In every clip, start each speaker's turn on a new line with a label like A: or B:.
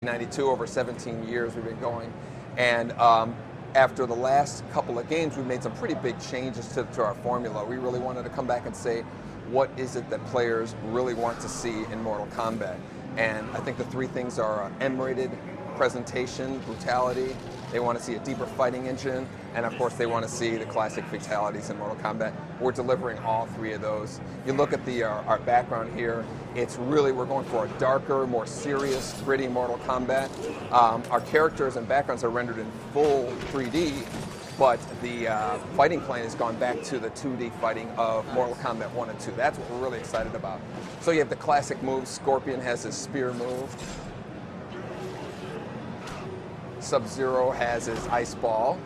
A: 92, over 17 years we've been going, and after the last couple of games, we made some pretty big changes to our formula. We really wanted to come back and say, what is it that players really want to see in Mortal Kombat? And I think the three things are M-rated presentation, brutality. They want to see a deeper fighting engine, and of course they want to see the classic fatalities in Mortal Kombat. We're delivering all three of those. You look at our background here, it's really, we're going for a darker, more serious, gritty Mortal Kombat. Our characters and backgrounds are rendered in full 3D, but the fighting plane has gone back to the 2D fighting of Mortal Kombat 1 and 2. That's what we're really excited about. So you have the classic moves. Scorpion has his spear move. Sub-Zero has his ice ball.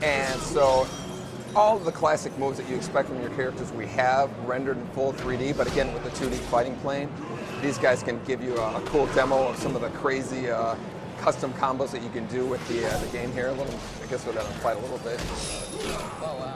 A: And so all of the classic moves that you expect from your characters we have rendered in full 3D, but again with the 2D fighting plane. These guys can give you a cool demo of some of the crazy custom combos that you can do with the game here. I guess we're going to fight a little bit.
B: Oh, wow.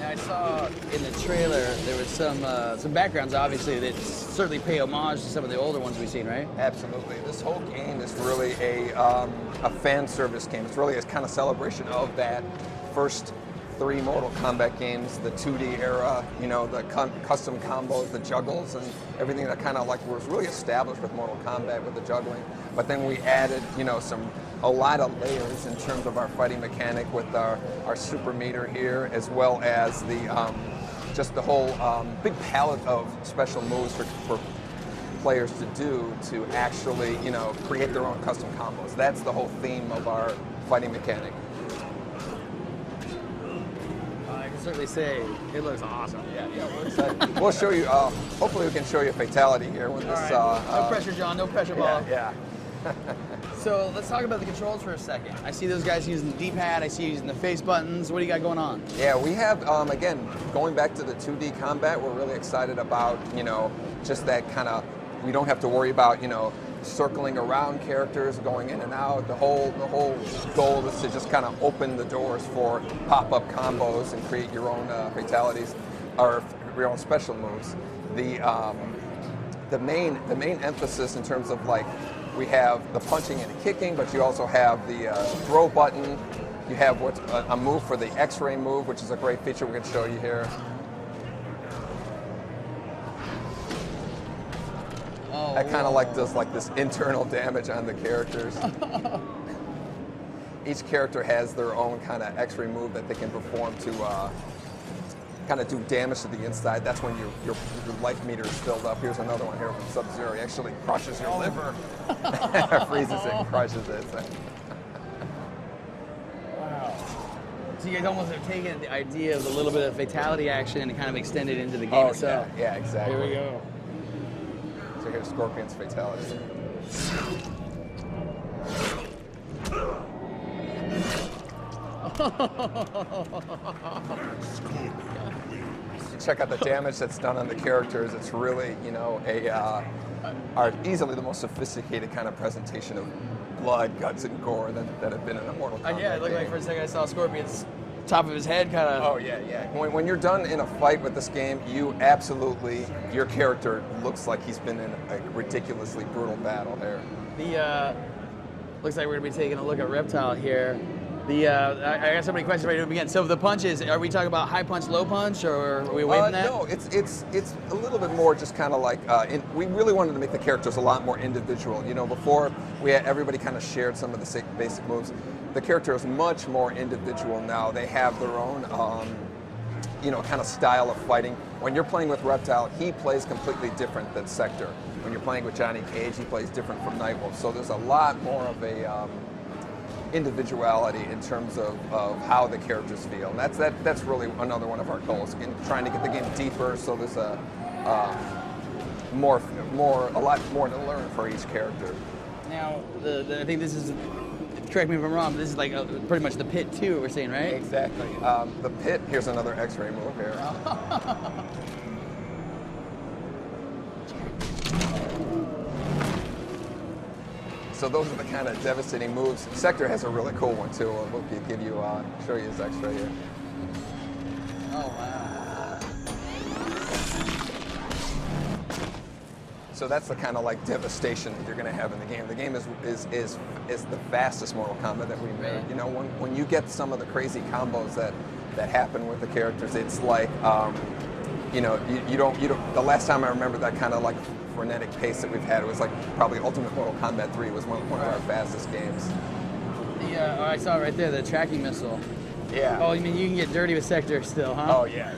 B: I saw in the trailer there was some backgrounds, obviously, that certainly pay homage to some of the older ones we've seen, right?
A: Absolutely. This whole game is really a fan service game. It's really a kind of celebration of that first three Mortal Kombat games, the 2D era, you know, the custom combos, the juggles, and everything that kind of like was really established with Mortal Kombat with the juggling. But then we added, you know, a lot of layers in terms of our fighting mechanic with our super meter here, as well as the just the whole big palette of special moves for players to do to actually, you know, create their own custom combos. That's the whole theme of our fighting mechanic.
B: I can certainly say it looks awesome.
A: Yeah, we're excited. We'll show you, hopefully we can show you a fatality here with this.
B: Right. No pressure, John, no pressure, Bob.
A: Yeah.
B: So let's talk about the controls for a second. I see those guys using the D-pad, I see you using the face buttons. What do you got going on?
A: Yeah, we have, again, going back to the 2D combat, we're really excited about, you know, just that kind of, we don't have to worry about, you know, circling around characters, going in and out. The whole goal is to just kind of open the doors for pop-up combos and create your own fatalities, or your own special moves. The main emphasis in terms of like, we have the punching and kicking, but you also have the throw button. You have what's a move for the X-ray move, which is a great feature we can show you here.
B: Oh,
A: that kind of like does like this internal damage on the characters. Each character has their own kind of X-ray move that they can perform to kind of do damage to the inside. That's when your life meter is filled up. Here's another one here from Sub-Zero. He actually crushes your liver. Freezes it and crushes it.
B: Wow. So you guys almost have taken the idea of a little bit of fatality action and kind of extended it into the game itself.
A: Yeah, exactly.
B: Here we go.
A: So here's Scorpion's fatality. Check out the damage that's done on the characters. It's really, you know, easily the most sophisticated kind of presentation of blood, guts, and gore that have been in a Mortal Kombat
B: Yeah, it looked
A: game.
B: like for a second I saw Scorpion's top of his head kind of.
A: Oh yeah. When you're done in a fight with this game, you absolutely, your character looks like he's been in a ridiculously brutal battle there.
B: Looks like we're gonna be taking a look at Reptile here. I got so many questions ready to begin. So the punches, are we talking about high punch, low punch, or are we away from that?
A: No, it's a little bit more just kind of like, we really wanted to make the characters a lot more individual. You know, before everybody kind of shared some of the basic moves. The character is much more individual now. They have their own, you know, kind of style of fighting. When you're playing with Reptile, he plays completely different than Sector. When you're playing with Johnny Cage, he plays different from Nightwolf. So there's a lot more of a individuality in terms of how the characters feel. And that's really another one of our goals, trying to get the game deeper, so there's a lot more to learn for each character.
B: Now, I think this is, correct me if I'm wrong, but this is like pretty much the pit too, we're saying, right?
A: Exactly. The pit, here's another X-ray move here. So those are the kind of devastating moves. Sector has a really cool one too. We'll show you his X-ray here. So that's the kind of like devastation that you're going to have in the game. The game is the fastest Mortal Kombat that we made.
B: Right.
A: You know, when you get some of the crazy combos that happen with the characters, it's like, you know, you don't. The last time I remember that kind of like frenetic pace that we've had, it was like probably Ultimate Mortal Kombat 3 was one of our fastest games.
B: Oh, I saw it right there, the tracking missile.
A: Yeah.
B: Oh, you mean you can get dirty with Sector still, huh?
A: Oh yeah.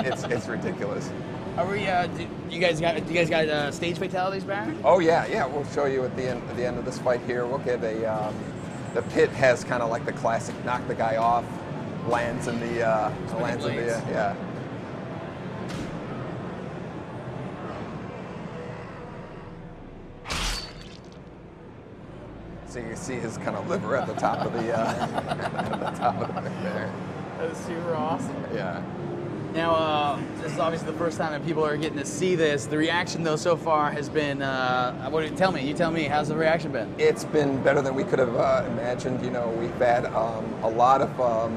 A: It's ridiculous.
B: Are we? Do you guys got stage fatalities back?
A: Oh yeah. We'll show you at the end of this fight here. We'll get a. The pit has kind of like the classic knock the guy off, lands in the yeah. So you can see his kind of liver at the top of the at the top of the thing there.
B: That is super awesome.
A: Yeah.
B: Now, this is obviously the first time that people are getting to see this. The reaction, though, so far has been, tell me, how's the reaction been?
A: It's been better than we could have imagined. You know, we've had a lot of,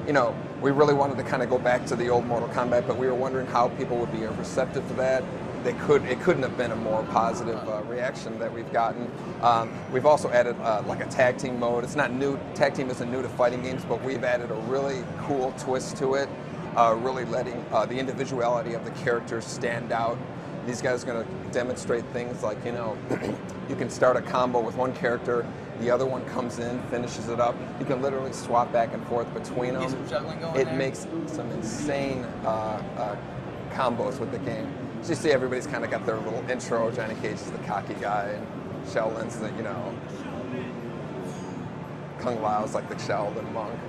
A: you know, we really wanted to kind of go back to the old Mortal Kombat, but we were wondering how people would be receptive to that. It couldn't have been a more positive reaction that we've gotten. We've also added like a tag team mode. It's not new. Tag team isn't new to fighting games, but we've added a really cool twist to it. Really letting the individuality of the characters stand out. These guys are going to demonstrate things like, you know, you can start a combo with one character, the other one comes in, finishes it up. You can literally swap back and forth between them.
B: Some juggling going
A: It
B: there.
A: makes some insane combos with the game. So you see everybody's kind of got their little intro. Johnny Cage is the cocky guy, and Shaolin's the, you know, Kung Lao's like the Shaolin monk.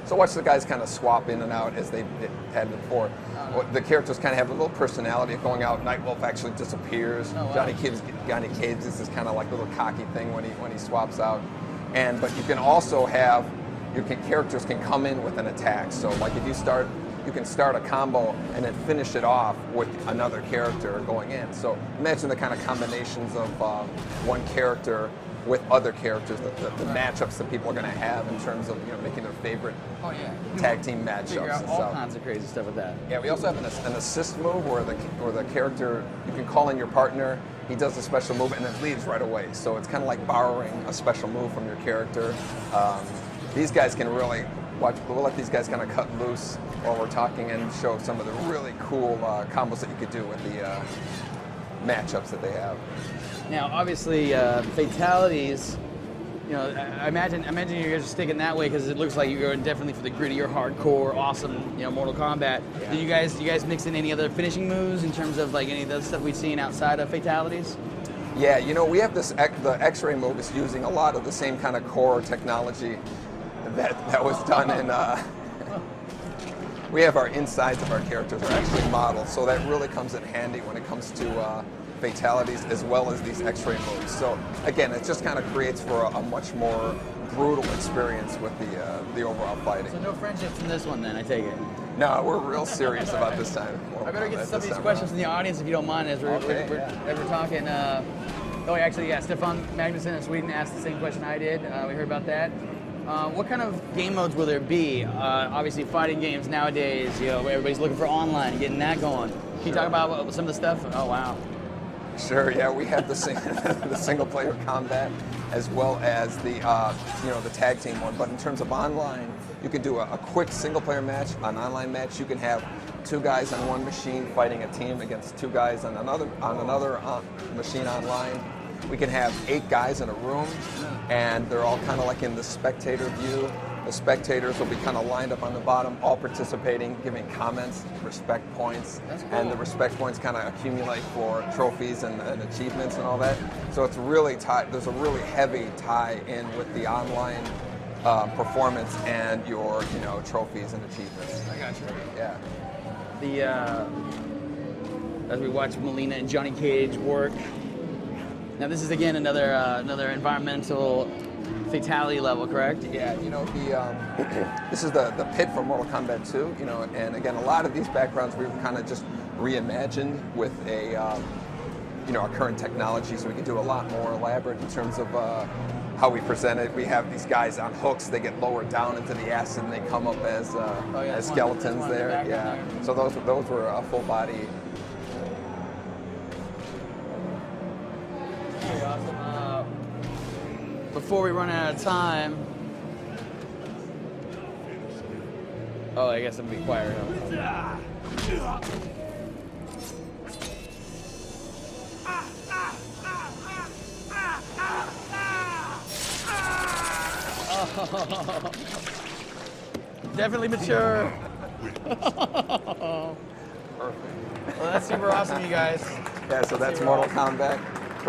A: So watch the guys kind of swap in and out as they had before. The characters kind of have a little personality going out. Nightwolf actually disappears.
B: Oh, wow.
A: Johnny Cage is this kind of like little cocky thing when he swaps out. But you can also have characters can come in with an attack. So like if you can start a combo and then finish it off with another character going in. So imagine the kind of combinations of one character with other characters, the matchups that people are going to have in terms of, you know, making their favorite tag team matchups.
B: Figure out
A: and
B: all
A: stuff.
B: kinds of crazy stuff with that.
A: Yeah, we also have an assist move where the character, you can call in your partner, he does a special move and then leaves right away. So it's kind of like borrowing a special move from your character. These guys can really we'll let these guys kind of cut loose while we're talking and show some of the really cool combos that you could do with the matchups that they have.
B: Now, obviously, fatalities. You know, I imagine you guys are sticking that way because it looks like you're going definitely for the grittier, hardcore, awesome, you know, Mortal Kombat.
A: Yeah.
B: Do you guys mix in any other finishing moves in terms of like any of the stuff we've seen outside of fatalities?
A: Yeah, you know, we have the X-ray move is using a lot of the same kind of core technology that was done in. We have our insides of our characters are actually modeled, so that really comes in handy when it comes to fatalities as well as these X-ray moves. So again, it just kind of creates for a much more brutal experience with the overall fighting.
B: So no friendships in this one, then I take it.
A: No, we're real serious about this time.
B: I better get some of these questions from the audience if you don't mind, as we're talking. Stefan Magnuson in Sweden asked the same question I did. We heard about that. What kind of game modes will there be? Obviously, fighting games nowadays, you know, everybody's looking for online, getting that going. Can you talk about some of the stuff? Oh, wow.
A: Sure. Yeah, we have the single-player combat as well as the the tag team one. But in terms of online, you can do a quick single-player match, an online match. You can have two guys on one machine fighting a team against two guys on another machine online. We can have 8 guys in a room, and they're all kind of like in the spectator view. The spectators will be kind of lined up on the bottom, all participating, giving comments, respect points.
B: That's cool.
A: And the respect points kind of accumulate for trophies and achievements and all that. So it's really there's a really heavy tie in with the online performance and your trophies and achievements.
B: I got you.
A: Yeah.
B: As we watch Melina and Johnny Cage work. Now this is again another environmental fatality level, correct?
A: Yeah, this is the pit from Mortal Kombat 2, and again, a lot of these backgrounds we've kind of just reimagined with our current technology, so we can do a lot more elaborate in terms of how we present it. We have these guys on hooks; they get lowered down into the acid, and they come up as skeletons there. Yeah, so those were full body.
B: before we run out of time. Oh, I guess I'm gonna be quiet. Oh. Definitely mature.
A: Perfect.
B: Well, that's super awesome, you guys.
A: Yeah, so that's Mortal Kombat.